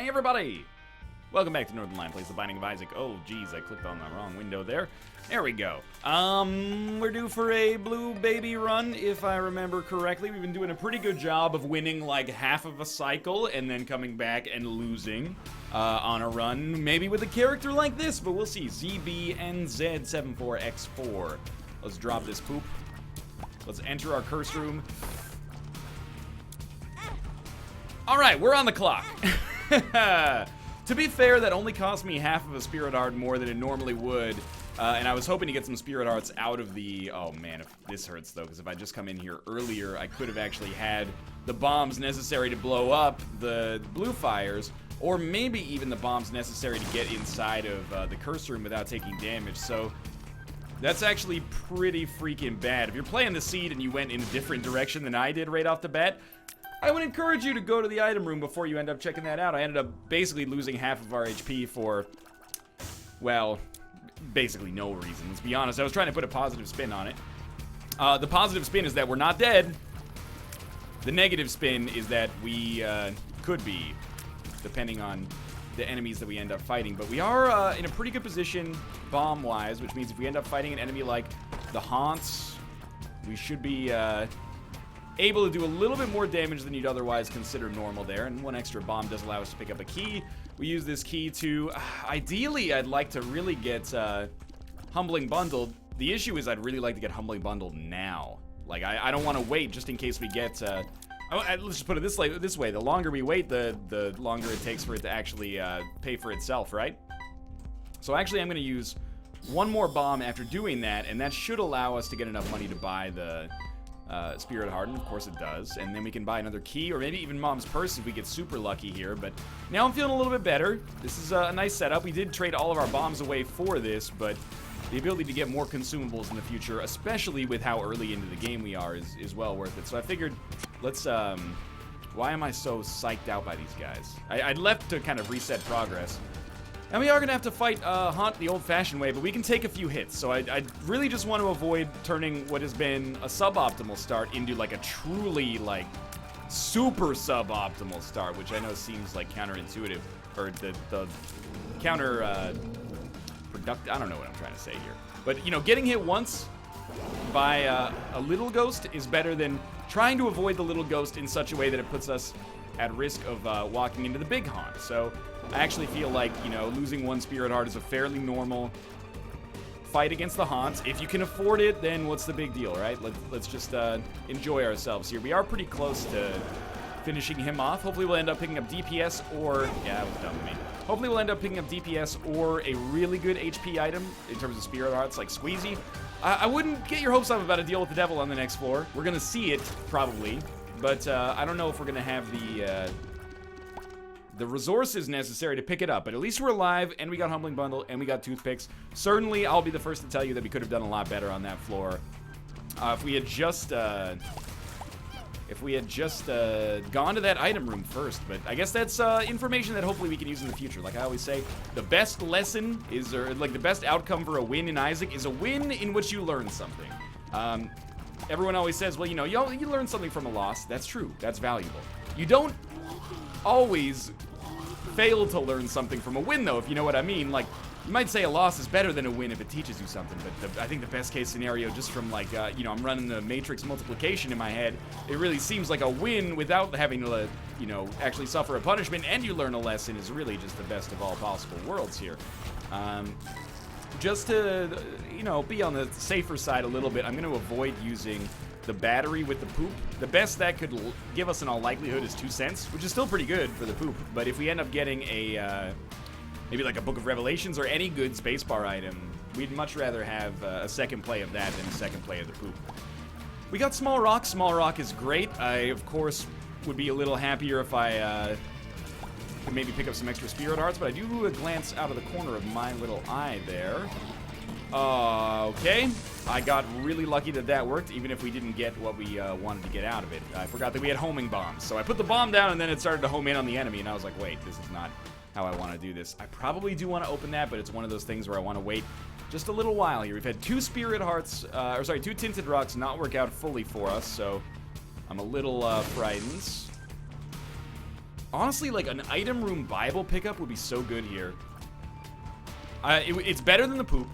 Hey everybody! Welcome back to Northern Line Plays The Binding of Isaac. Oh geez, I clicked on the wrong window there. There we go. We're due for a blue baby run, if I remember correctly. We've been doing a pretty good job of winning like half of a cycle and then coming back and losing on a run. Maybe with a character like this, but we'll see. ZBNZ74X4. Let's drop this poop. Let's enter our curse room. Alright, we're on the clock. To be fair, that only cost me half of a Spirit Heart more than it normally would. And I was hoping to get some Spirit Hearts out of the... Oh man, if this hurts though, because if I just come in here earlier, I could have actually had the bombs necessary to blow up the blue fires, or maybe even the bombs necessary to get inside of the curse room without taking damage. So that's actually pretty freaking bad. If you're playing the seed and you went in a different direction than I did right off the bat, I would encourage you to go to the item room before you end up checking that out. I ended up basically losing half of our HP for, well, basically no reason. Let's be honest. I was trying to put a positive spin on it. The positive spin is that we're not dead. The negative spin is that we could be, depending on the enemies that we end up fighting. But we are in a pretty good position bomb-wise, which means if we end up fighting an enemy like the Haunts, we should be... able to do a little bit more damage than you'd otherwise consider normal there, and one extra bomb does allow us to pick up a key. We use this key to, ideally, I'd like to really get Humbling Bundled. The issue is I'd really like to get Humbling Bundled now. Like, I don't want to wait just in case we get, let's just put it this way, the longer we wait, the longer it takes for it to actually pay for itself, right? So actually, I'm going to use one more bomb after doing that, and that should allow us to get enough money to buy the... Spirit Heart, and of course it does, and then we can buy another key, or maybe even Mom's Purse if we get super lucky here. But now I'm feeling a little bit better. This is a nice setup. We did trade all of our bombs away for this, but the ability to get more consumables in the future, especially with how early into the game we are, is well worth it. So I figured, let's, why am I so psyched out by these guys? I'd left to kind of reset progress. And we are going to have to fight Haunt the old-fashioned way, but we can take a few hits. So I really just want to avoid turning what has been a suboptimal start into, like, a truly, like, super suboptimal start, which I know seems, like, counterintuitive, or the productive, I don't know what I'm trying to say here. But, you know, getting hit once by a little ghost is better than trying to avoid the little ghost in such a way that it puts us at risk of walking into the big Haunt. So I actually feel like, you know, losing one Spirit Heart is a fairly normal fight against the Haunts. If you can afford it, then what's the big deal, right? Let's just enjoy ourselves here. We are pretty close to finishing him off. Hopefully we'll end up picking up DPS or... Yeah, that was dumb of me. Hopefully we'll end up picking up DPS or a really good HP item in terms of Spirit Hearts, like Squeezy. I wouldn't get your hopes up about a deal with the devil on the next floor. We're going to see it, probably. But I don't know if we're going to have the resources necessary to pick it up. But at least we're alive, and we got Humbling Bundle, and we got Toothpicks. Certainly, I'll be the first to tell you that we could have done a lot better on that floor. If we had just gone to that item room first. But I guess that's information that hopefully we can use in the future. Like I always say, the best lesson is, or like the best outcome for a win in Isaac is a win in which you learn something. Everyone always says, well, you know, you learn something from a loss. That's true. That's valuable. You don't always fail to learn something from a win, though, if you know what I mean. Like, you might say a loss is better than a win if it teaches you something, but I think the best case scenario, just from, like, you know, I'm running the matrix multiplication in my head, it really seems like a win without having to, you know, actually suffer a punishment, and you learn a lesson is really just the best of all possible worlds here. Just to, you know, be on the safer side a little bit, I'm going to avoid using the battery with the poop. The best that could give us in all likelihood is 2 cents, which is still pretty good for the poop. But if we end up getting a, maybe like a Book of Revelations or any good spacebar item, we'd much rather have a second play of that than a second play of the poop. We got Small Rock. Small Rock is great. I, of course, would be a little happier if I could maybe pick up some extra Spirit Hearts, but I do glance out of the corner of my little eye there. Okay. I got really lucky that that worked, even if we didn't get what we wanted to get out of it. I forgot that we had homing bombs. So I put the bomb down, and then it started to home in on the enemy, and I was like, wait, this is not how I want to do this. I probably do want to open that, but it's one of those things where I want to wait just a little while here. We've had 2 Spirit Hearts, 2 Tinted Rocks not work out fully for us, so I'm a little frightened. Honestly, like, an item room Bible pickup would be so good here. It's better than the poop.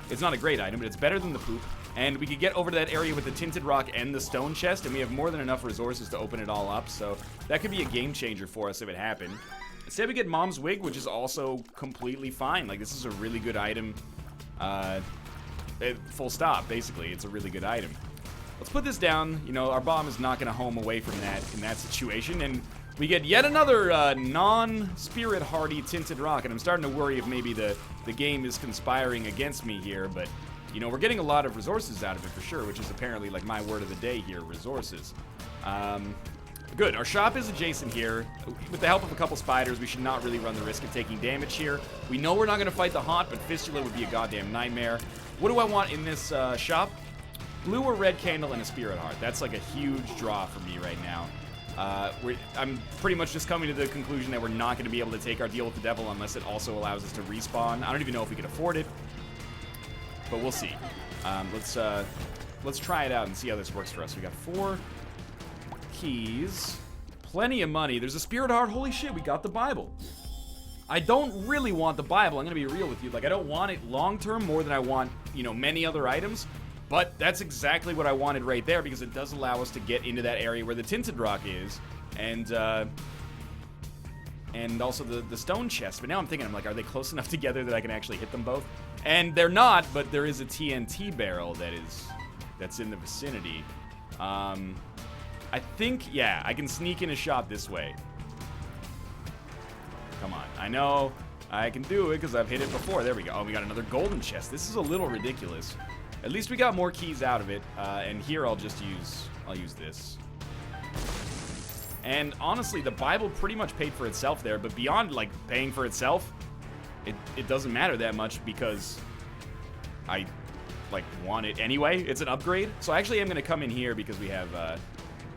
It's not a great item, but it's better than the poop. And we could get over to that area with the tinted rock and the stone chest, and we have more than enough resources to open it all up. So that could be a game changer for us if it happened. Instead, we get Mom's Wig, which is also completely fine. Like, this is a really good item. Full stop, basically. It's a really good item. Let's put this down. You know, our bomb is not going to home away from that in that situation. And we get yet another non-spirit hardy tinted rock. And I'm starting to worry if maybe the game is conspiring against me here. But, you know, we're getting a lot of resources out of it for sure, which is apparently like my word of the day here, resources. Good. Our shop is adjacent here. With the help of a couple spiders, we should not really run the risk of taking damage here. We know we're not going to fight the haunt, but Fistula would be a goddamn nightmare. What do I want in this shop? Blue or red candle and a spirit heart. That's like a huge draw for me right now. I'm pretty much just coming to the conclusion that we're not going to be able to take our deal with the devil unless it also allows us to respawn. I don't even know if we can afford it, but we'll see. Let's try it out and see how this works for us. We got 4 keys, plenty of money. There's a spirit heart. Holy shit, we got the Bible. I don't really want the Bible. I'm gonna be real with you. Like, I don't want it long term more than I want, you know, many other items. But that's exactly what I wanted right there, because it does allow us to get into that area where the tinted rock is, and also the stone chest. But now I'm thinking, I'm like, are they close enough together that I can actually hit them both? And they're not, but there is a TNT barrel that's in the vicinity. I think, yeah, I can sneak in a shot this way. Come on. I know I can do it because I've hit it before. There we go. Oh, we got another golden chest. This is a little ridiculous. At least we got more keys out of it. And here I'll use this. And honestly, the Bible pretty much paid for itself there. But beyond, like, paying for itself, it doesn't matter that much because I, like, want it anyway. It's an upgrade. So I actually am going to come in here because we have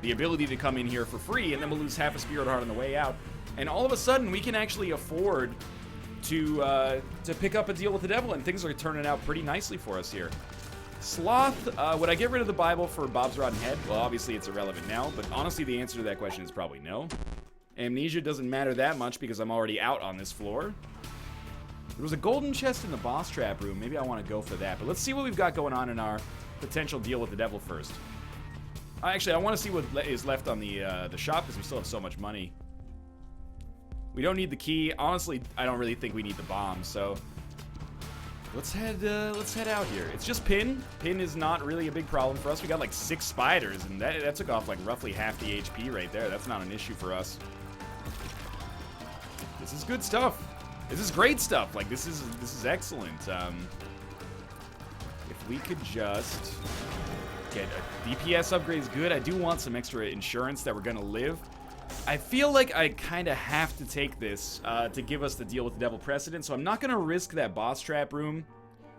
the ability to come in here for free, and then we'll lose half a spirit heart on the way out. And all of a sudden, we can actually afford to pick up a deal with the devil, and things are turning out pretty nicely for us here. Sloth, would I get rid of the Bible for Bob's Rotten Head? Well, obviously it's irrelevant now, but honestly the answer to that question is probably no. Amnesia doesn't matter that much because I'm already out on this floor. There was a golden chest in the boss trap room. Maybe I want to go for that, but let's see what we've got going on in our potential deal with the devil first. Actually, I want to see what is left on the shop because we still have so much money. We don't need the key. Honestly, I don't really think we need the bomb, so let's head out here. It's just Pin. Pin is not really a big problem for us. We got like 6 spiders, and that took off like roughly half the HP right there. That's not an issue for us. This is good stuff. This is great stuff. Like, this is excellent. If we could just get a DPS upgrade is good. I do want some extra insurance that we're gonna live. I feel like I kind of have to take this to give us the deal with the devil precedent, so I'm not gonna risk that boss trap room.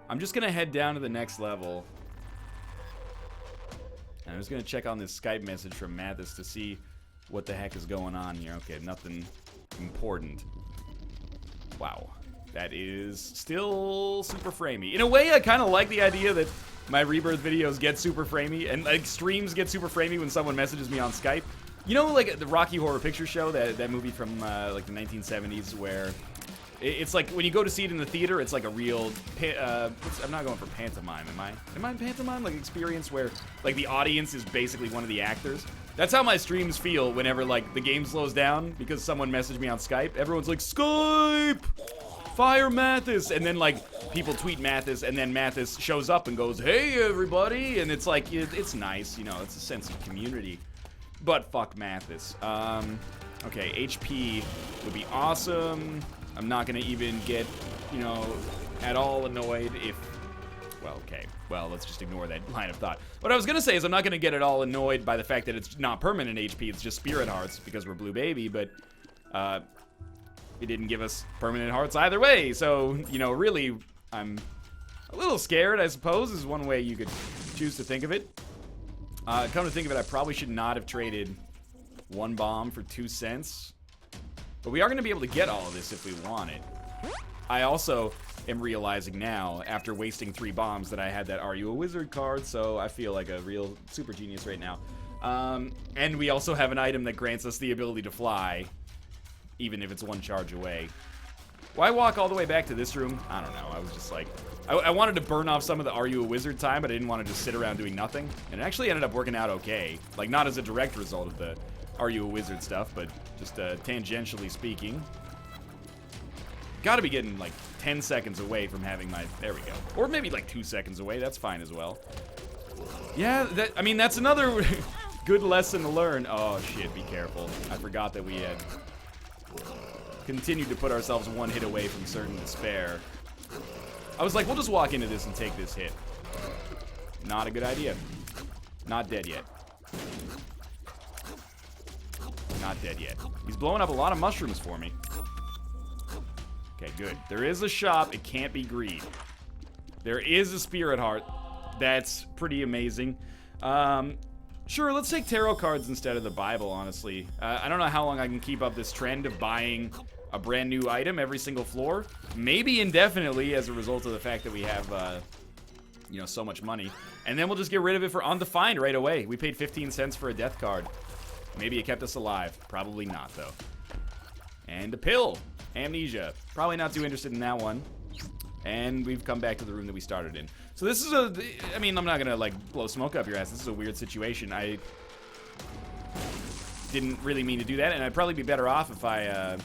I'm just gonna head down to the next level. And I'm just gonna check on this Skype message from Mathis to see what the heck is going on here. Okay, nothing important. Wow. That is still super framey. In a way, I kind of like the idea that my Rebirth videos get super framey, and like streams get super framey when someone messages me on Skype. You know, like the Rocky Horror Picture Show, that movie from like the 1970s, where it's like when you go to see it in the theater, it's like a real. I'm not going for pantomime, am I? Am I in pantomime? Like experience where like the audience is basically one of the actors. That's how my streams feel whenever like the game slows down because someone messaged me on Skype. Everyone's like, Skype! Fire Mathis! And then like people tweet Mathis, and then Mathis shows up and goes, hey everybody! And it's like, it's nice, you know, it's a sense of community. But fuck Mathis. Okay, HP would be awesome. I'm not gonna even get, you know, at all annoyed if, well, okay. Well, let's just ignore that line of thought. What I was gonna say is I'm not gonna get at all annoyed by the fact that it's not permanent HP, it's just spirit hearts because we're Blue Baby, but it didn't give us permanent hearts either way. So, you know, really, I'm a little scared, I suppose, is one way you could choose to think of it. Come to think of it, I probably should not have traded 1 bomb for 2 cents. But we are going to be able to get all of this if we want it. I also am realizing now, after wasting 3 bombs, that I had that Are You a Wizard card, so I feel like a real super genius right now. And we also have an item that grants us the ability to fly. even if it's one charge away. Why walk all the way back to this room? I don't know. I was just like, I wanted to burn off some of the Are You a Wizard time, but I didn't want to just sit around doing nothing. And it actually ended up working out okay. Like, not as a direct result of the Are You a Wizard stuff, but just tangentially speaking. Gotta be getting like 10 seconds away from having my, there we go. Or maybe like 2 seconds away, that's fine as well. Yeah, I mean, that's another good lesson to learn. Oh shit, be careful. I forgot that we had continued to put ourselves one hit away from certain despair. I was like, we'll just walk into this and take this hit. Not a good idea. Not dead yet. Not dead yet. He's blowing up a lot of mushrooms for me. Okay, good. There is a shop. It can't be greed. There is a spirit heart. That's pretty amazing. Sure, let's take tarot cards instead of the Bible, honestly. I don't know how long I can keep up this trend of buying a brand new item every single floor. Maybe indefinitely as a result of the fact that we have, you know, so much money. And then we'll just get rid of it for Undefined right away. We paid 15 cents for a death card. Maybe it kept us alive. Probably not, though. And a pill. Amnesia. Probably not too interested in that one. And we've come back to the room that we started in. So this is I mean, I'm not gonna, like, blow smoke up your ass. This is a weird situation. I didn't really mean to do that, and I'd probably be better off if I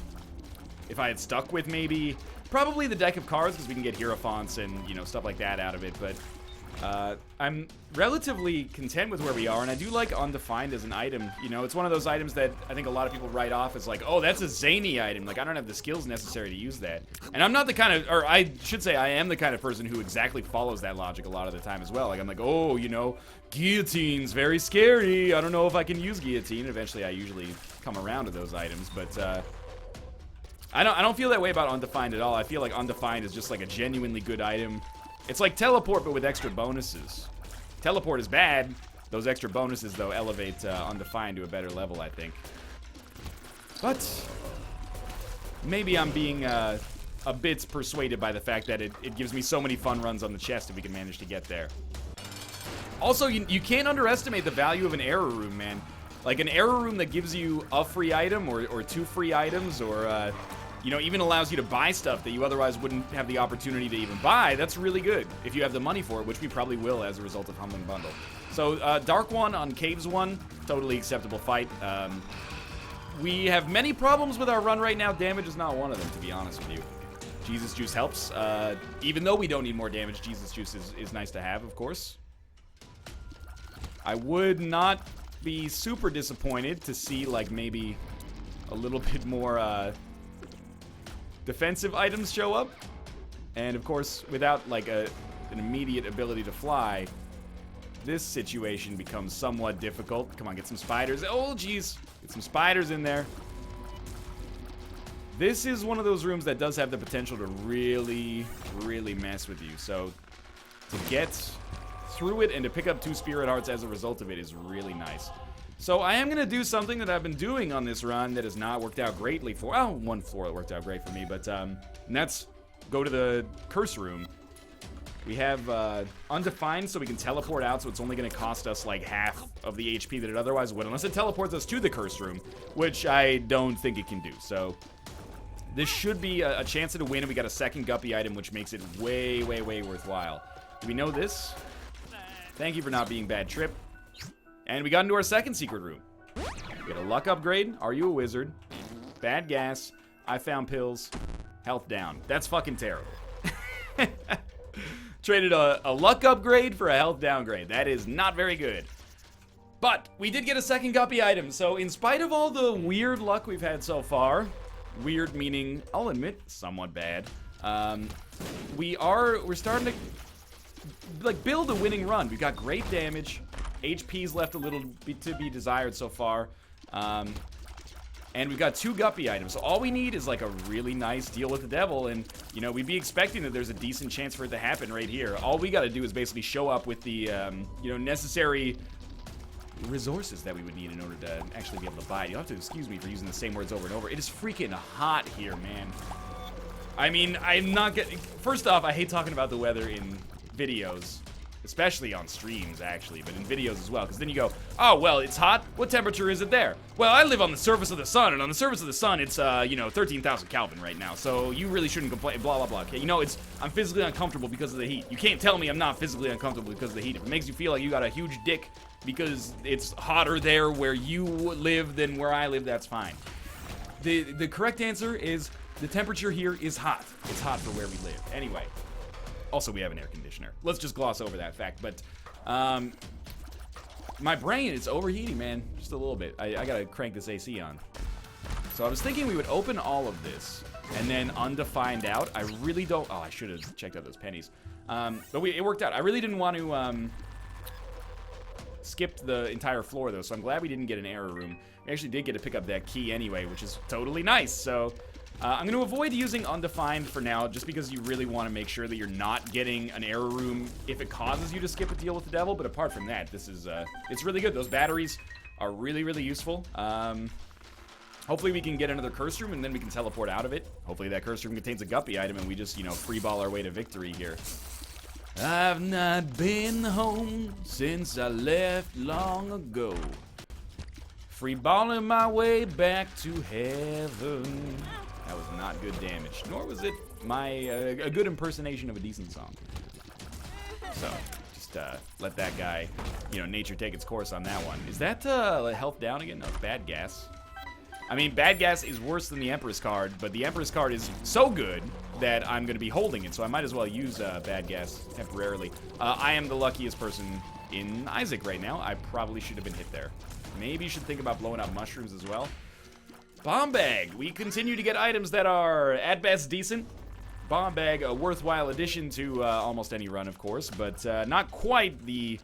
had stuck with maybe, probably the deck of cards, because we can get Hierophants and, you know, stuff like that out of it, but I'm relatively content with where we are, and I do like Undefined as an item. You know, it's one of those items that I think a lot of people write off as like, oh, that's a zany item. Like, I don't have the skills necessary to use that. And I'm not the kind of, or I should say I am the kind of person who exactly follows that logic a lot of the time as well. Like, I'm like, oh, you know, guillotine's very scary. I don't know if I can use guillotine. Eventually, I usually come around to those items, but I don't feel that way about Undefined at all. I feel like Undefined is just like a genuinely good item. It's like Teleport, but with extra bonuses. Teleport is bad. Those extra bonuses, though, elevate Undefined to a better level, I think. But maybe I'm being a bit persuaded by the fact that it gives me so many fun runs on the chest if we can manage to get there. Also, you can't underestimate the value of an error room, man. Like, an error room that gives you a free item or 2 free items or, you know, even allows you to buy stuff that you otherwise wouldn't have the opportunity to even buy, that's really good. If you have the money for it, which we probably will as a result of Humbling Bundle. So, Dark 1 on Caves 1, totally acceptable fight. We have many problems with our run right now. Damage is not one of them, to be honest with you. Jesus Juice helps. Even though we don't need more damage, Jesus Juice is nice to have, of course. I would not be super disappointed to see, like, maybe a little bit more, defensive items show up. And, of course, without, like, an immediate ability to fly, this situation becomes somewhat difficult. Come on, get some spiders. Oh, jeez. Get some spiders in there. This is one of those rooms that does have the potential to really, really mess with you. So, to get through it and to pick up 2 Spirit Hearts as a result of it is really nice. So I am going to do something that I've been doing on this run that has not worked out greatly for, well, one floor that worked out great for me, but and that's go to the curse room. We have Undefined, so we can teleport out, so it's only going to cost us like half of the HP that it otherwise would, unless it teleports us to the curse room, which I don't think it can do. So this should be a chance at a win, and we got a second Guppy item, which makes it way, way, way worthwhile. Do we know this? Thank you for not being bad trip. And we got into our second secret room. We got a luck upgrade. Are you a wizard? Bad gas. I found pills. Health down. That's fucking terrible. Traded a luck upgrade for a health downgrade. That is not very good. But we did get a second Guppy item. So in spite of all the weird luck we've had so far, weird meaning, I'll admit, somewhat bad, we're starting to, like, build a winning run. We've got great damage. HP's left a little bit to be desired so far. And we've got 2 Guppy items. So all we need is, like, a really nice deal with the devil. And, you know, we'd be expecting that there's a decent chance for it to happen right here. All we got to do is basically show up with the, you know, necessary resources that we would need in order to actually be able to buy it. You'll have to excuse me for using the same words over and over. It is freaking hot here, man. I mean, I'm not getting... First off, I hate talking about the weather in videos. especially on streams, actually, but in videos as well, because then you go, oh, well, it's hot. What temperature is it there? Well, I live on the surface of the sun, and on the surface of the sun, it's, 13,000 Kelvin right now, so you really shouldn't complain, blah, blah, blah. Okay, you know, I'm physically uncomfortable because of the heat. You can't tell me I'm not physically uncomfortable because of the heat. If it makes you feel like you got a huge dick because it's hotter there where you live than where I live, that's fine. The correct answer is the temperature here is hot. It's hot for where we live. Anyway. Also, we have an air conditioner. Let's just gloss over that fact. But my brain is overheating, man. Just a little bit. I gotta crank this AC on. So I was thinking we would open all of this and then Undefined out. I really don't... Oh, I should have checked out those pennies. But it worked out. I really didn't want to skip the entire floor, though. So I'm glad we didn't get an error room. We actually did get to pick up that key anyway, which is totally nice. So... I'm going to avoid using Undefined for now, just because you really want to make sure that you're not getting an error room if it causes you to skip a deal with the devil. But apart from that, this is, it's really good. Those batteries are really, really useful. Hopefully we can get another curse room, and then we can teleport out of it. Hopefully that curse room contains a Guppy item, and we just, free ball our way to victory here. I've not been home since I left long ago. Free balling my way back to heaven. That was not good damage, nor was it a good impersonation of a decent song. So, just let that guy, nature take its course on that one. Is that health down again? No, it's bad gas. I mean, bad gas is worse than the Empress card, but the Empress card is so good that I'm going to be holding it, so I might as well use bad gas temporarily. I am the luckiest person in Isaac right now. I probably should have been hit there. Maybe you should think about blowing up mushrooms as well. Bomb bag. We continue to get items that are, at best, decent. Bomb bag, a worthwhile addition to almost any run, of course, but not quite the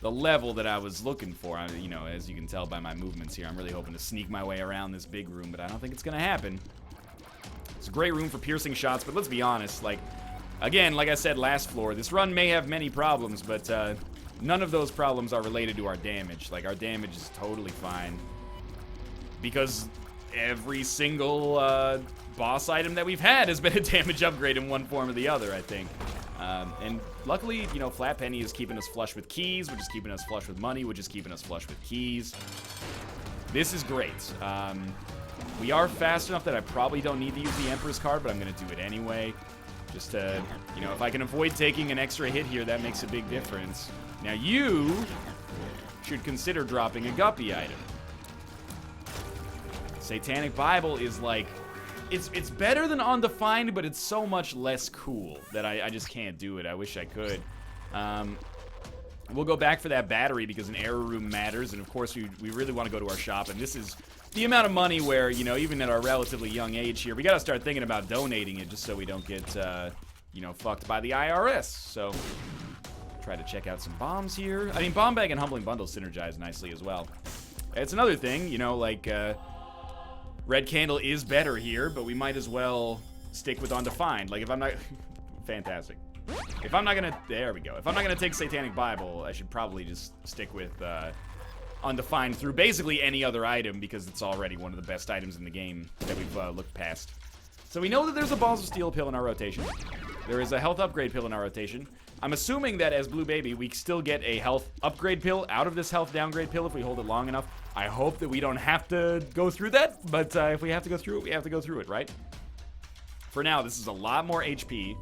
level that I was looking for. As you can tell by my movements here, I'm really hoping to sneak my way around this big room, but I don't think it's going to happen. It's a great room for piercing shots, but let's be honest. Again, like I said last floor, this run may have many problems, but none of those problems are related to our damage. Our damage is totally fine. Because every single boss item that we've had has been a damage upgrade in one form or the other, I think. And luckily, Flat Penny is keeping us flush with keys, which is keeping us flush with money, which is keeping us flush with keys. This is great. We are fast enough that I probably don't need to use the Empress card, but I'm going to do it anyway. Just to, if I can avoid taking an extra hit here, that makes a big difference. Now you should consider dropping a Guppy item. Satanic Bible is it's better than Undefined, but it's so much less cool that I just can't do it. I wish I could. We'll go back for that battery because an error room matters, and of course we really want to go to our shop, and this is the amount of money where, even at our relatively young age here, we got to start thinking about donating it just so we don't get, fucked by the IRS. So, try to check out some bombs here. I mean, Bomb Bag and Humbling Bundle synergize nicely as well. It's another thing, Red Candle is better here, but we might as well stick with Undefined. If I'm not... Fantastic. If I'm not gonna... There we go. If I'm not gonna take Satanic Bible, I should probably just stick with Undefined through basically any other item, because it's already one of the best items in the game that we've looked past. So we know that there's a Balls of Steel pill in our rotation. There is a health upgrade pill in our rotation. I'm assuming that as Blue Baby, we still get a health upgrade pill out of this health downgrade pill if we hold it long enough. I hope that we don't have to go through that, but if we have to go through it, we have to go through it, right? For now, this is a lot more HP,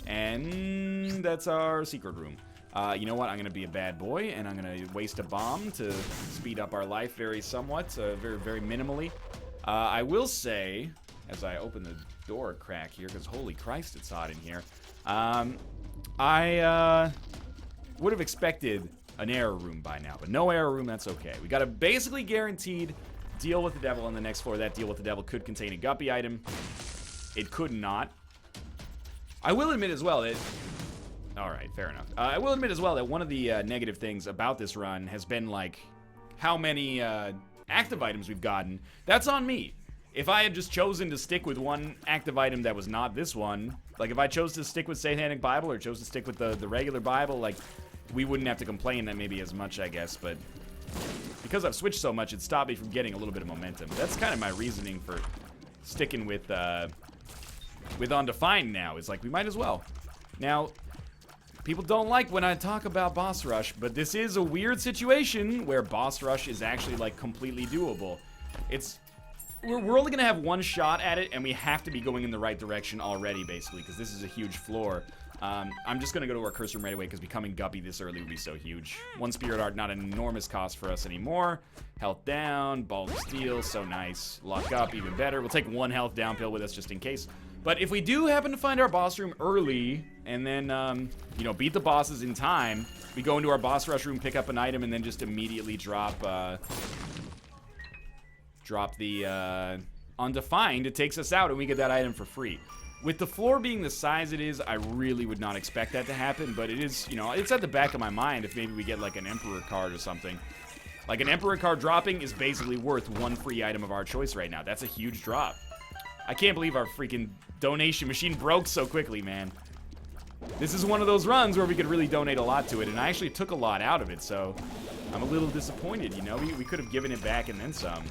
and that's our secret room. You know what? I'm going to be a bad boy, and I'm going to waste a bomb to speed up our life very very, very minimally. I will say, as I open the door crack here, because holy Christ, it's hot in here, I would have expected an error room by now, but no error room, that's okay. We got a basically guaranteed deal with the devil on the next floor. That deal with the devil could contain a Guppy item. It could not. I will admit as well that... Alright, fair enough. I will admit as well that one of the negative things about this run has been, how many active items we've gotten. That's on me. If I had just chosen to stick with one active item that was not this one, if I chose to stick with Satanic Bible or chose to stick with the regular Bible, we wouldn't have to complain that maybe as much, I guess, but because I've switched so much, it stopped me from getting a little bit of momentum. That's kind of my reasoning for sticking with Undefined now, is we might as well. Now, People don't like when I talk about boss rush, but this is a weird situation where boss rush is actually like completely doable. We're only gonna have one shot at it, and we have to be going in the right direction already, basically, because this is a huge floor. I'm just gonna go to our curse room right away because becoming Guppy this early would be so huge. One Spirit Art, not an enormous cost for us anymore. Health down, Ball of Steel, so nice. Lock up, even better. We'll take one health down pill with us just in case. But if we do happen to find our boss room early, and then, you know, beat the bosses in time, we go into our boss rush room, pick up an item, and then just immediately drop the Undefined, it takes us out, and we get that item for free. With the floor being the size it is, I really would not expect that to happen, but it is, you know, it's at the back of my mind if maybe we get, like, an Emperor card or something. Like, an Emperor card dropping is basically worth one free item of our choice right now. That's a huge drop. I can't believe our freaking donation machine broke so quickly, man. This is one of those runs where we could really donate a lot to it, and I actually took a lot out of it, so I'm a little disappointed, you know? We could have given it back and then some.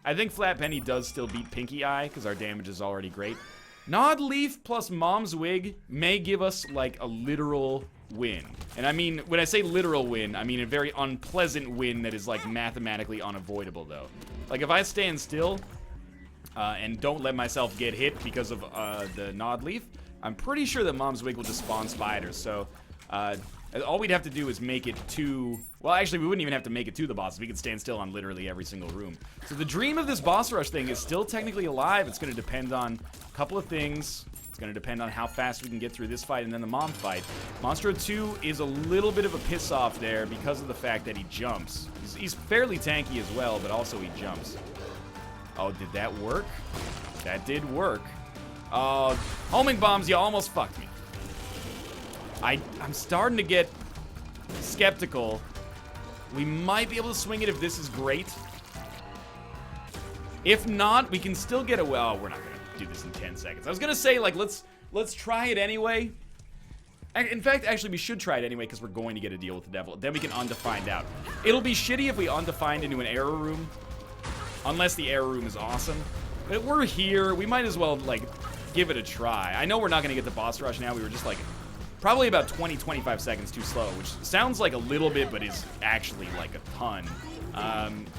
I think Flat Penny does still beat Pinky Eye, because our damage is already great. Nod Leaf plus Mom's Wig may give us, like, a literal win. And I mean, when I say literal win, I mean a very unpleasant win that is, like, mathematically unavoidable, though. Like, if I stand still, and don't let myself get hit because of, the Nod Leaf, I'm pretty sure that Mom's Wig will just spawn spiders, so, all we'd have to do is make it to... Well, actually, we wouldn't even have to make it to the bosses. We could stand still on literally every single room. So the dream of this boss rush thing is still technically alive. It's going to depend on a couple of things. It's going to depend on how fast we can get through this fight and then the mom fight. Monstro 2 is a little bit of a piss-off there because of the fact that he jumps. He's fairly tanky as well, but also he jumps. Oh, did that work? That did work. Homing bombs, you almost fucked me. I'm starting to get skeptical. We might be able to swing it if this is great. If not, we can still get away. Oh, we're not going to do this in 10 seconds. I was going to say, like, let's try it anyway. In fact, actually, we should try it anyway because we're going to get a deal with the devil. Then we can Undefined out. It'll be shitty if we Undefined into an error room. Unless the error room is awesome. But we're here. We might as well, like, give it a try. I know we're not going to get the boss rush now. We were just, like... Probably about 20-25 seconds too slow, which sounds like a little bit, but is actually like a ton.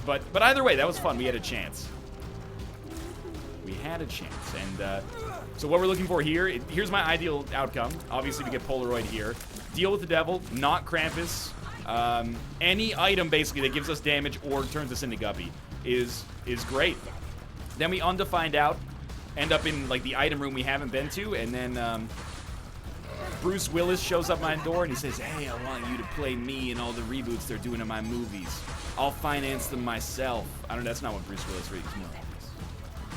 But either way, that was fun. We had a chance. We had a chance. And so what we're looking for here, here's my ideal outcome. Obviously, we get Polaroid here. Deal with the devil, not Krampus. Any item, basically, that gives us damage or turns us into Guppy is great. Then we Undefined out, end up in, like, the item room we haven't been to, and then... Bruce Willis shows up my door and he says, "Hey, I want you to play me in all the reboots they're doing in my movies. I'll finance them myself." I don't know, that's not what Bruce Willis reads. No, you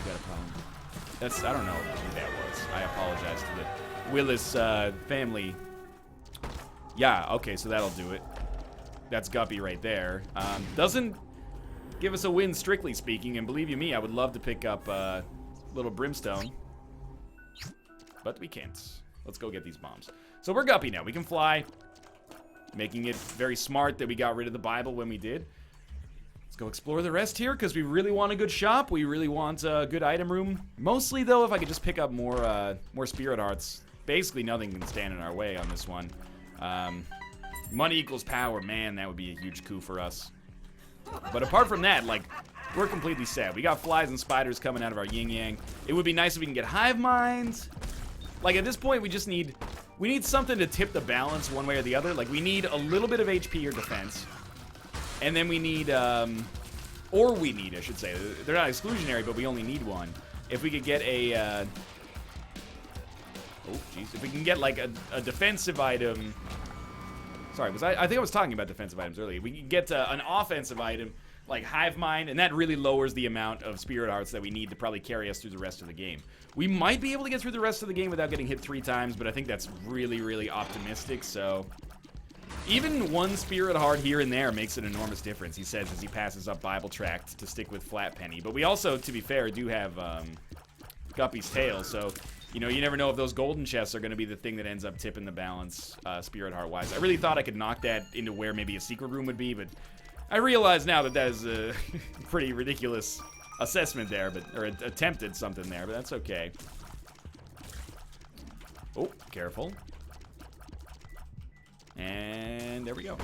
got a problem. I don't know who that was. I apologize to the Willis family. Yeah, okay, so that'll do it. That's Guppy right there. Doesn't give us a win, strictly speaking, and believe you me, I would love to pick up little Brimstone. But we can't. Let's go get these bombs. So we're Guppy now. We can fly. Making it very smart that we got rid of the Bible when we did. Let's go explore the rest here because we really want a good shop. We really want a good item room. Mostly, though, if I could just pick up more Spirit Hearts. Basically, nothing can stand in our way on this one. Money equals power. Man, that would be a huge coup for us. But apart from that, like, we're completely set. We got flies and spiders coming out of our yin-yang. It would be nice if we can get hive minds. Like, at this point, we need something to tip the balance one way or the other. Like, we need a little bit of HP or defense. And then we need, I should say. They're not exclusionary, but we only need one. If we could get a, if we can get, like, a defensive item. Sorry, I think I was talking about defensive items earlier. We can get an offensive item, like Hive Mind, and that really lowers the amount of Spirit Hearts that we need to probably carry us through the rest of the game. We might be able to get through the rest of the game without getting hit 3 times, but I think that's really, really optimistic, so... Even one Spirit Heart here and there makes an enormous difference, he says, as he passes up Bible Tract to stick with Flat Penny. But we also, to be fair, do have Guppy's Tail, so... You know, you never know if those golden chests are going to be the thing that ends up tipping the balance, Spirit Heart-wise. I really thought I could knock that into where maybe a secret room would be, but... I realize now that that is a pretty ridiculous assessment there, or attempted something there, but that's okay. Oh, careful. And there we go.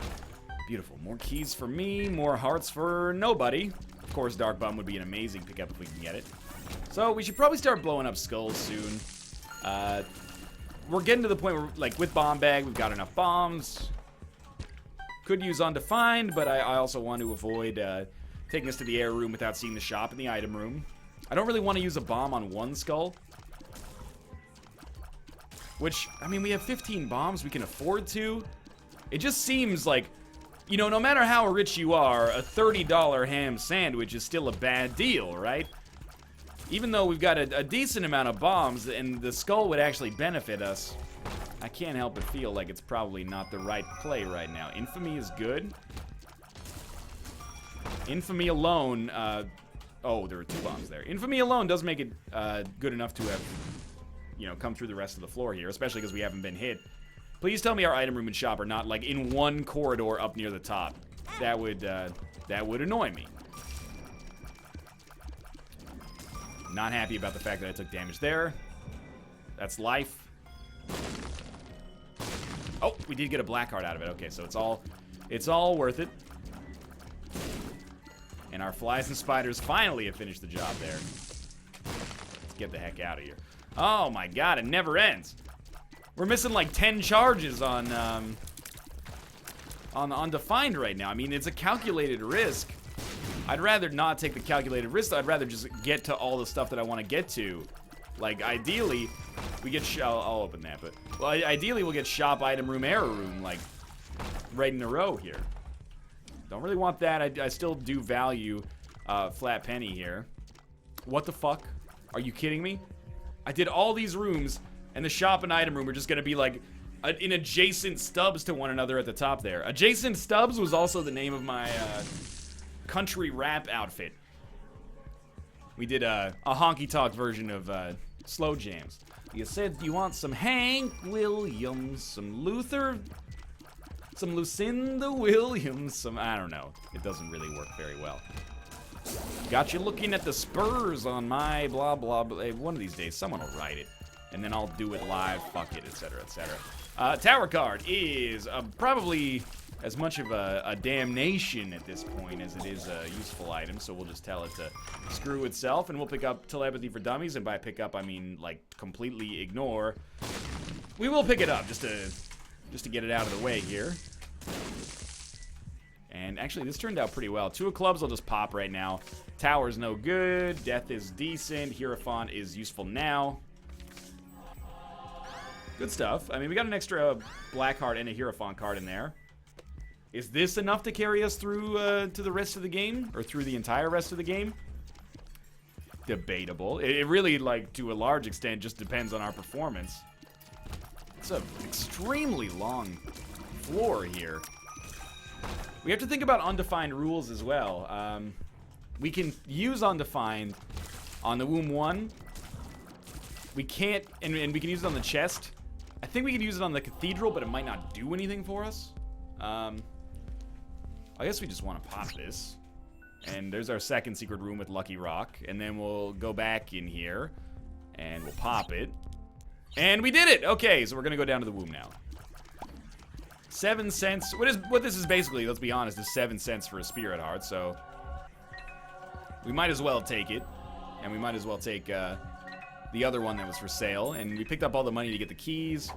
Beautiful. More keys for me, more hearts for nobody. Of course, Dark Bum would be an amazing pickup if we can get it. So we should probably start blowing up skulls soon. We're getting to the point where, like, with Bomb Bag, we've got enough bombs. Could use Undefined, but I also want to avoid taking us to the air room without seeing the shop in the item room. I don't really want to use a bomb on one skull. Which, I mean, we have 15 bombs, we can afford to. It just seems like, you know, no matter how rich you are, a $30 ham sandwich is still a bad deal, right? Even though we've got a decent amount of bombs and the skull would actually benefit us, I can't help but feel like it's probably not the right play right now. Infamy is good. Infamy alone, oh, there were 2 bombs there. Infamy alone does make it good enough to have, you know, come through the rest of the floor here, especially because we haven't been hit. Please tell me our item room and shop are not, like, in one corridor up near the top. That would annoy me. Not happy about the fact that I took damage there. That's life. Oh, we did get a black heart out of it. Okay, so it's all worth it. And our flies and spiders finally have finished the job there. Let's get the heck out of here. Oh my god, it never ends. We're missing like 10 charges on the Undefined right now. I mean, it's a calculated risk. I'd rather not take the calculated risk. I'd rather just get to all the stuff that I want to get to. Like, ideally, we get... I'll open that, but... Well, ideally, we'll get shop, item room, error room, like, right in a row here. Don't really want that. I still do value flat penny here. What the fuck? Are you kidding me? I did all these rooms, and the shop and item room are just going to be, like, in adjacent stubs to one another at the top there. Adjacent stubs was also the name of my... country rap outfit. We did a honky-tonk version of slow jams. You said you want some Hank Williams, some Luther, some Lucinda Williams, some... I don't know. It doesn't really work very well. Got you looking at the Spurs on my blah, blah, blah. One of these days, someone will write it. And then I'll do it live, fuck it, etc., etc. Tower card is probably... as much of a damnation at this point as it is a useful item, so we'll just tell it to screw itself, and we'll pick up Telepathy for Dummies, and by pick up, I mean, like, completely ignore. We will pick it up, just to get it out of the way here. And actually, this turned out pretty well. 2 of clubs I'll just pop right now. Tower's no good, Death is decent, Hierophant is useful now. Good stuff. I mean, we got an extra black heart and a Hierophant card in there. Is this enough to carry us through to the rest of the game? Or through the entire rest of the game? Debatable. It really, like, to a large extent, just depends on our performance. It's an extremely long floor here. We have to think about Undefined rules as well. We can use Undefined on the Womb 1. We can't, and we can use it on the chest. I think we can use it on the Cathedral, but it might not do anything for us. I guess we just want to pop this. And there's our second secret room with Lucky Rock. And then we'll go back in here. And we'll pop it. And we did it! Okay, so we're gonna go down to the womb now. 7 cents. What this is basically, let's be honest, is 7 cents for a Spirit Heart, so... we might as well take it. And we might as well take the other one that was for sale. And we picked up all the money to get the keys.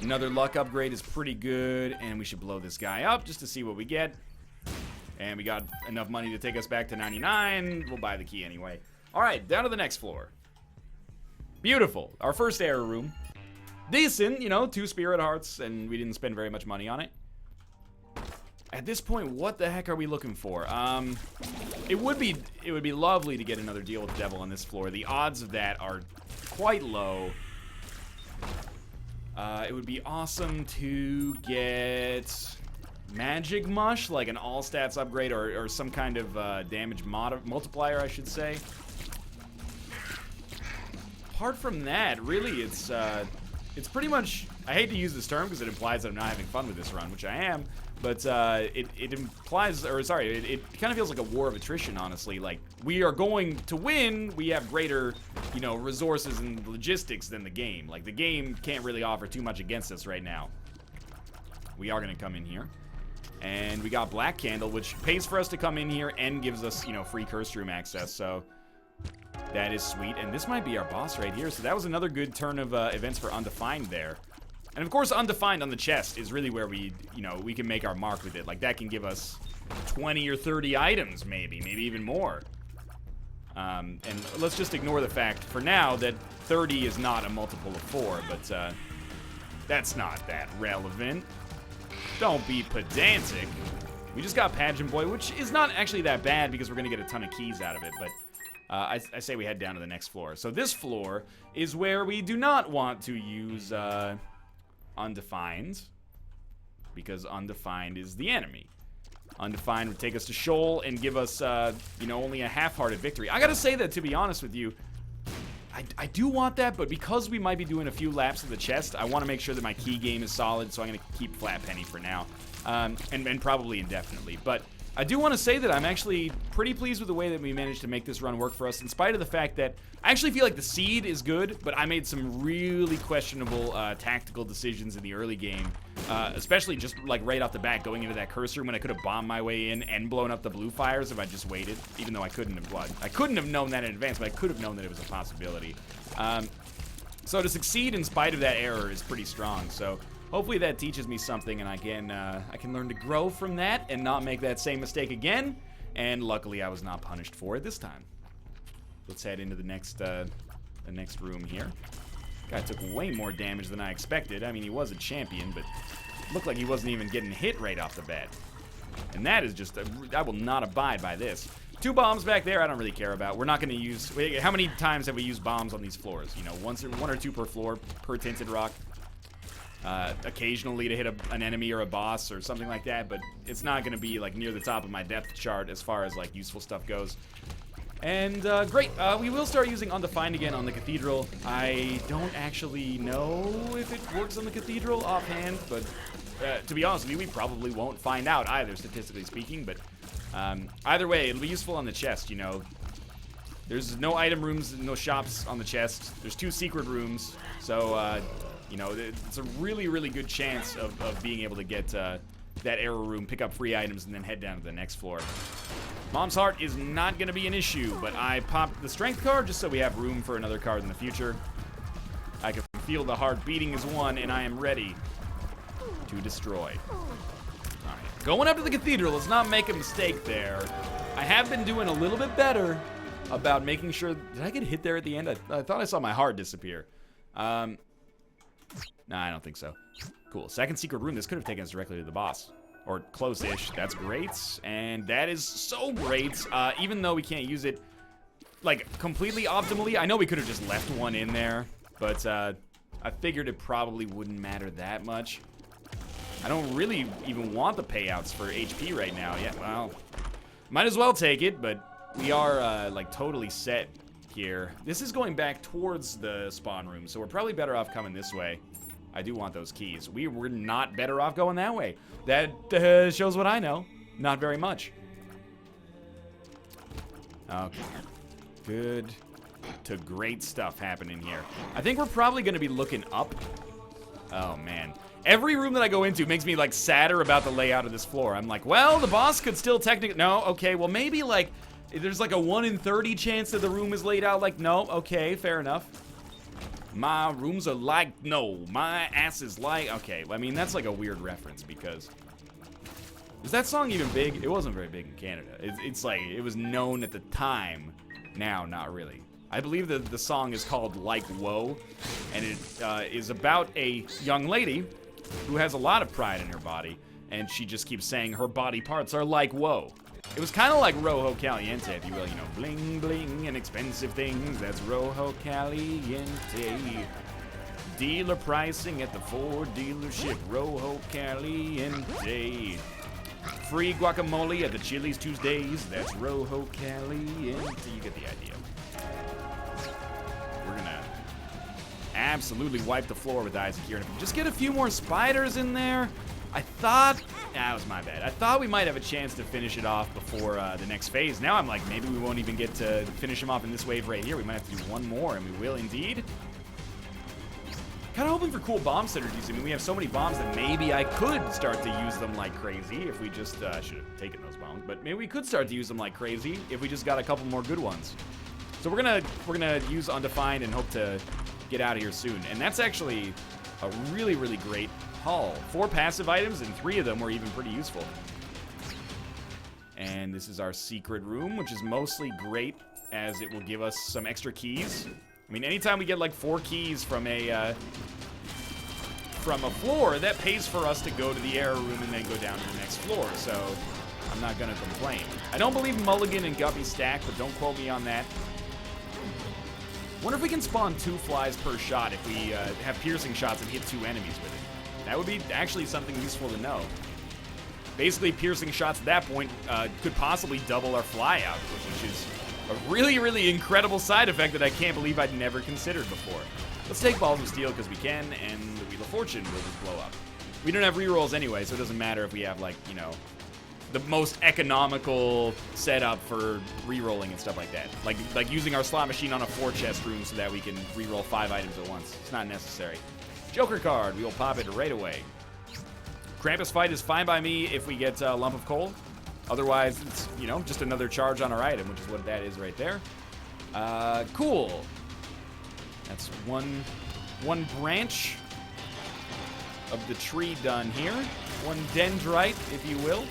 Another luck upgrade is pretty good, and we should blow this guy up just to see what we get. And we got enough money to take us back to 99. We'll buy the key anyway. All right, down to the next floor. Beautiful. Our first error room. Decent, you know, 2 Spirit Hearts, and we didn't spend very much money on it. At this point, what the heck are we looking for? It would be lovely to get another deal with the devil on this floor. The odds of that are quite low. It would be awesome to get Magic Mush, like an all stats upgrade or some kind of damage multiplier, I should say. Apart from that, really, it's pretty much... I hate to use this term because it implies that I'm not having fun with this run, which I am. But it implies, or sorry, it kind of feels like a war of attrition, honestly. Like, we are going to win, we have greater, you know, resources and logistics than the game. Like, the game can't really offer too much against us right now. we are going to come in here. And we got Black Candle, which pays for us to come in here and gives us, you know, free curse room access. So that is sweet. And this might be our boss right here. So that was another good turn of events for Undefined there. And of course, Undefined on the chest is really where we, you know, we can make our mark with it. Like, that can give us 20 or 30 items, maybe even more. And let's just ignore the fact, for now, that 30 is not a multiple of 4, but that's not that relevant. Don't be pedantic. We just got Pageant Boy, which is not actually that bad because we're going to get a ton of keys out of it, but I say we head down to the next floor. So this floor is where we do not want to use Undefined, because Undefined is the enemy. Undefined would take us to Shoal and give us, you know, only a half-hearted victory. I gotta say that, to be honest with you, I do want that, but because we might be doing a few laps of the chest, I want to make sure that my key game is solid, so I'm going to keep Flat Penny for now, and probably indefinitely. But I do want to say that I'm actually pretty pleased with the way that we managed to make this run work for us, in spite of the fact that I actually feel like the seed is good, but I made some really questionable tactical decisions in the early game, especially just like right off the bat going into that curse room when I could have bombed my way in and blown up the blue fires if I just waited, even though I couldn't have known that in advance, but I could have known that it was a possibility. So to succeed in spite of that error is pretty strong. So hopefully that teaches me something, and I can learn to grow from that and not make that same mistake again. And luckily, I was not punished for it this time. Let's head into the next room here. Guy took way more damage than I expected. I mean, he was a champion, but looked like he wasn't even getting hit right off the bat. And that is just, I will not abide by this. 2 bombs back there, I don't really care about. We're not going to use, how many times have we used bombs on these floors? You know, 1 or 2 per floor, per tinted rock. Occasionally to hit an enemy or a boss or something like that, but it's not going to be like near the top of my depth chart as far as like useful stuff goes. And great, we will start using Undefined again on the Cathedral. I don't actually know if it works on the Cathedral offhand, but to be honest with you, we probably won't find out either, statistically speaking, but either way, it'll be useful on the chest, you know. There's no item rooms, no shops on the chest. There's 2 secret rooms, so you know, it's a really, really good chance of being able to get that error room, pick up free items, and then head down to the next floor. Mom's Heart is not going to be an issue, but I popped the Strength card just so we have room for another card in the future. I can feel the heart beating as one, and I am ready to destroy. Alright, going up to the Cathedral, let's not make a mistake there. I have been doing a little bit better about making sure... Did I get hit there at the end? I thought I saw my heart disappear. Nah, I don't think so. Cool. Second secret room. This could have taken us directly to the boss. Or close-ish. That's great. And that is so great. Even though we can't use it, like, completely optimally. I know we could have just left one in there. But, I figured it probably wouldn't matter that much. I don't really even want the payouts for HP right now. Yeah, well, might as well take it. But we are, like, totally set here. This is going back towards the spawn room. So we're probably better off coming this way. I do want those keys. We're not better off going that way. That shows what I know. Not very much. Okay. Good to great stuff happening here. I think we're probably going to be looking up. Oh, man. Every room that I go into makes me, like, sadder about the layout of this floor. I'm like, well, the boss could still technically... No, okay, well, maybe, like, there's, like, a 1 in 30 chance that the room is laid out like, no, okay, fair enough. My rooms are like, no, my ass is like, okay, I mean, that's like a weird reference because, is that song even big? It wasn't very big in Canada. It's like, it was known at the time, now not really. I believe that the song is called Like Whoa, and it is about a young lady who has a lot of pride in her body, and she just keeps saying her body parts are like whoa. It was kind of like Rojo Caliente, if you will, you know, bling bling and expensive things, that's Rojo Caliente. Dealer pricing at the Ford dealership, Rojo Caliente. Free guacamole at the Chili's Tuesdays, that's Rojo Caliente. You get the idea. We're gonna absolutely wipe the floor with Isaac here. And if we just get a few more spiders in there, I thought... That was my bad. I thought we might have a chance to finish it off before the next phase. Now I'm like, maybe we won't even get to finish him off in this wave right here. We might have to do one more, and we will indeed. Kind of hoping for cool bomb synergies. I mean, we have so many bombs that maybe I could start to use them like crazy if we just, I should have taken those bombs, but maybe we could start to use them like crazy if we just got a couple more good ones. So we're gonna use Undefined and hope to get out of here soon. And that's actually a really, really great haul. 4 passive items, and 3 of them were even pretty useful. And this is our secret room, which is mostly great as it will give us some extra keys. I mean, anytime we get like 4 keys from a floor, that pays for us to go to the error room and then go down to the next floor, so I'm not gonna complain. I don't believe Mulligan and Guppy stack, but don't quote me on that. Wonder if we can spawn 2 flies per shot if we have piercing shots and hit 2 enemies with it. That would be actually something useful to know. Basically, piercing shots at that point could possibly double our fly output, which is a really, really incredible side effect that I can't believe I'd never considered before. Let's take Balls of Steel because we can, and the Wheel of Fortune will just blow up. We don't have rerolls anyway, so it doesn't matter if we have, like, you know, the most economical setup for rerolling and stuff like that. Like using our slot machine on a 4-chest room so that we can reroll 5 items at once. It's not necessary. Joker card, we will pop it right away. Krampus fight is fine by me if we get a lump of coal. Otherwise, it's, you know, just another charge on our item, which is what that is right there. Cool. That's one branch of the tree done here. One dendrite, if you will.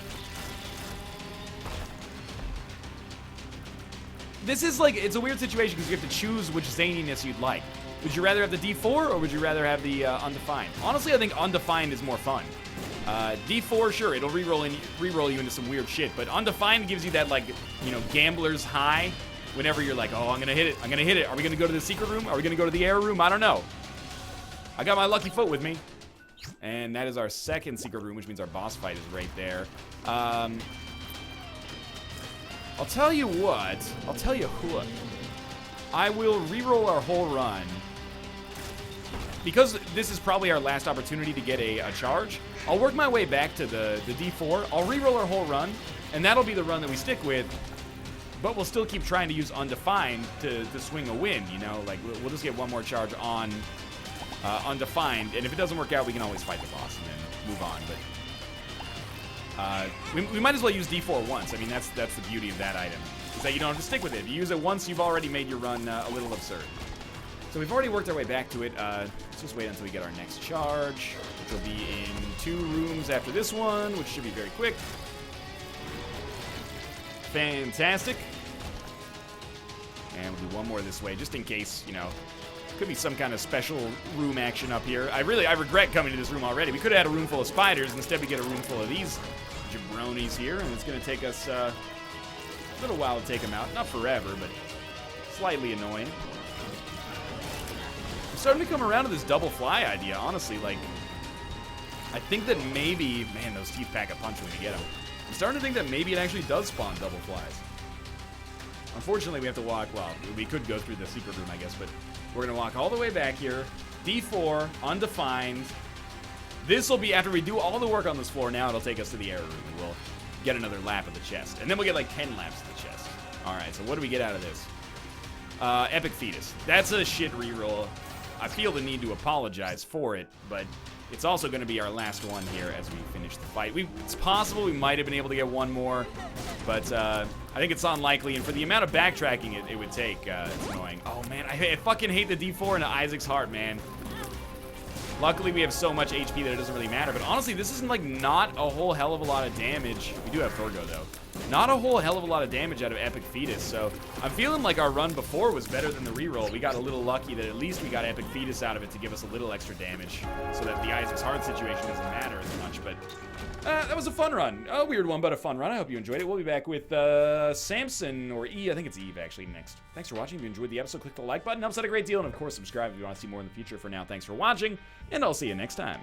This is like, it's a weird situation because you have to choose which zaniness you'd like. Would you rather have the D4 or would you rather have the Undefined? Honestly, I think Undefined is more fun. D4, sure, it'll reroll you into some weird shit, but Undefined gives you that, like, you know, gambler's high whenever you're like, oh, I'm gonna hit it, I'm gonna hit it. Are we gonna go to the secret room? Are we gonna go to the air room? I don't know. I got my lucky foot with me. And that is our second secret room, which means our boss fight is right there. I'll tell you what. I will reroll our whole run. Because this is probably our last opportunity to get a charge, I'll work my way back to the D4. I'll reroll our whole run, and that'll be the run that we stick with. But we'll still keep trying to use Undefined to swing a win, you know? Like, we'll just get one more charge on Undefined, and if it doesn't work out, we can always fight the boss and then move on. But we might as well use D4 once. I mean, that's the beauty of that item, is that you don't have to stick with it. If you use it once, you've already made your run a little absurd. So we've already worked our way back to it. Let's just wait until we get our next charge, which will be in 2 rooms after this one, which should be very quick. Fantastic. And we'll do one more this way, just in case, you know, could be some kind of special room action up here. I regret coming to this room already. We could have had a room full of spiders. Instead, we get a room full of these jabronis here, and it's going to take us a little while to take them out. Not forever, but slightly annoying. I'm starting to come around to this double fly idea, honestly. Like, I think that maybe... Man, those teeth pack a punch when you get them. I'm starting to think that maybe it actually does spawn double flies. Unfortunately, we have to walk... Well, we could go through the secret room, I guess, but we're going to walk all the way back here. D4, Undefined. This will be... After we do all the work on this floor, now it'll take us to the error room, and we'll get another lap of the chest. And then we'll get like 10 laps of the chest. All right, so what do we get out of this? Epic Fetus. That's a shit reroll. I feel the need to apologize for it, but it's also going to be our last one here as we finish the fight. It's possible we might have been able to get one more, but I think it's unlikely, and for the amount of backtracking it would take, it's annoying. Oh, man, I fucking hate the D4 into Isaac's heart, man. Luckily, we have so much HP that it doesn't really matter, but honestly, this isn't, like, not a whole hell of a lot of damage. We do have Virgo, though. Not a whole hell of a lot of damage out of Epic Fetus, so I'm feeling like our run before was better than the reroll. We got a little lucky that at least we got Epic Fetus out of it to give us a little extra damage so that the Isaac's Heart situation doesn't matter as much, but that was a fun run. A weird one, but a fun run. I hope you enjoyed it. We'll be back with Samson, or E. I think it's Eve, actually, next. Thanks for watching. If you enjoyed the episode, click the like button. Helps out a great deal, and of course, subscribe if you want to see more in the future. For now, thanks for watching, and I'll see you next time.